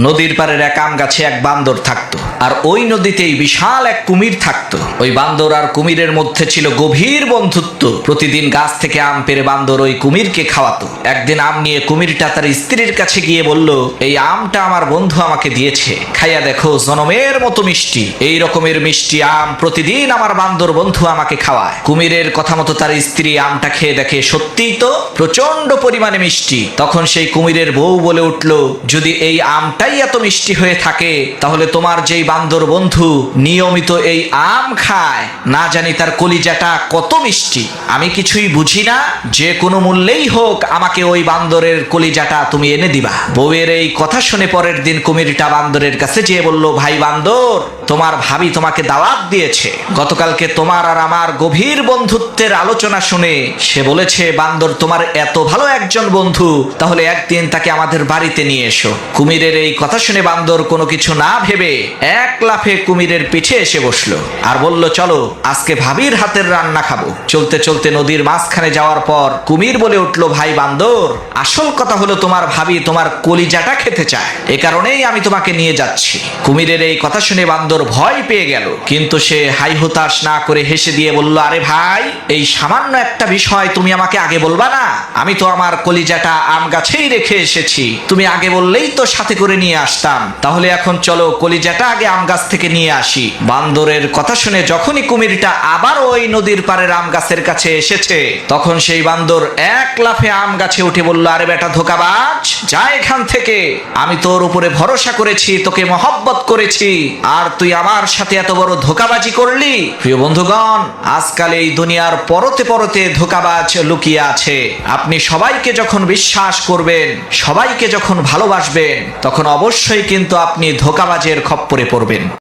নদীর পাড়ের এক আম গাছে এক বান্দর থাকতো, আর ওই নদীতেই বিশাল এক কুমির থাকতো। ওই বান্দর আর কুমিরের মধ্যে ছিল গভীর বন্ধুত্ব। প্রতিদিন গাছ থেকে আম পেড়ে বান্দর ওই কুমিরকে খাওয়াতো। একদিন আম নিয়ে কুমিরটা তার স্ত্রীর কাছে গিয়ে বলল, এই আমটা আমার বন্ধু আমাকে দিয়েছে, খাইয়া দেখো, জনমের মতো মিষ্টি। এই রকমের মিষ্টি আম প্রতিদিন আমার বান্দর বন্ধু আমাকে খাওয়ায়। কুমিরের কথা মতো তার স্ত্রী আমটা খেয়ে দেখে সত্যিই তো প্রচন্ড পরিমাণে মিষ্টি। তখন সেই কুমিরের বউ বলে উঠল, যদি এই আমটাই এত মিষ্টি হয়ে থাকে, তাহলে তোমার যেই বান্দর বন্ধু নিয়মিত এই আম খায়, না জানি তার কলিজাটা কত মিষ্টি। আমি কিছুই বুঝি না, যে কোনো মূল্যেই হোক আমাকে ওই বান্দরের কলিজাটা তুমি এনে দিবা। বউয়ের এই কথা শুনে পরের দিন কুমিরটা বান্দরের কাছে যেয়ে বলল, ভাই বান্দর, তোমার ভাবি তোমাকে দাওয়াত দিয়েছে। গতকালকে তোমার আর আমার গভীর বন্ধুত্বের আলোচনা শুনে সে বলেছে, বান্দর তোমার এত ভালো একজন বন্ধু, তাহলে একদিন তাকে আমাদের বাড়িতে নিয়ে এসো। কুমিরের এই কথা শুনে বান্দর কোনো কিছু না ভেবে এক লাফে কুমিরের পিঠে এসে বসলো আর বলল, চলো আজকে ভাবির হাতের রান্না খাবো। চলতে চলতে নদীর মাঝখানে যাওয়ার পর কুমির বলে উঠল, ভাই বান্দর, আসল কথা হলো তোমার ভাবি তোমার কলিজাটা খেতে চায়, এ কারণেই আমি তোমাকে নিয়ে যাচ্ছি। কুমিরের এই কথা শুনে বান্দর ভয় পেয়ে গেল, কিন্তু সে হাই হুতাশ না করে হেসে দিয়ে বলল, আরে ভাই, এই সামান্য একটা বিষয় তুমি আমাকে আগে বলবা না? আমি তো আমার কলিজাটা আম গাছেই রেখে এসেছি, তুমি আগে বললেই তো সাথে করে নিয়ে আসতাম। তাহলে এখন চলো কলিজাটা আগে আম গাছ থেকে নিয়ে আসি। বান্দরের কথা শুনে যখনই কুমিরটা আবার ওই নদীর পাড়ের আম গাছের কাছে এসেছে, তখন সেই বান্দর এক লাফে আম গাছে উঠে বলল, আরে বেটা ধোঁকাবাজ, যা এখান থেকে। আমি তোর উপরে ভরসা করেছি, তোকে মহব্বত করেছি, আর তুই আমার সাথে এত বড় ধোঁকাবাজি করলি। প্রিয় বন্ধুগণ, আজকাল এই দুনিয়ার পরতে পরতে ধোঁকাবাজ লুকিয়ে আছে। আপনি সবাইকে যখন বিশ্বাস করবেন, সবাইকে যখন ভালোবাসবেন, তখন অবশ্যই কিন্তু আপনি ধোঁকাবাজের খপ্পরে পড়বেন।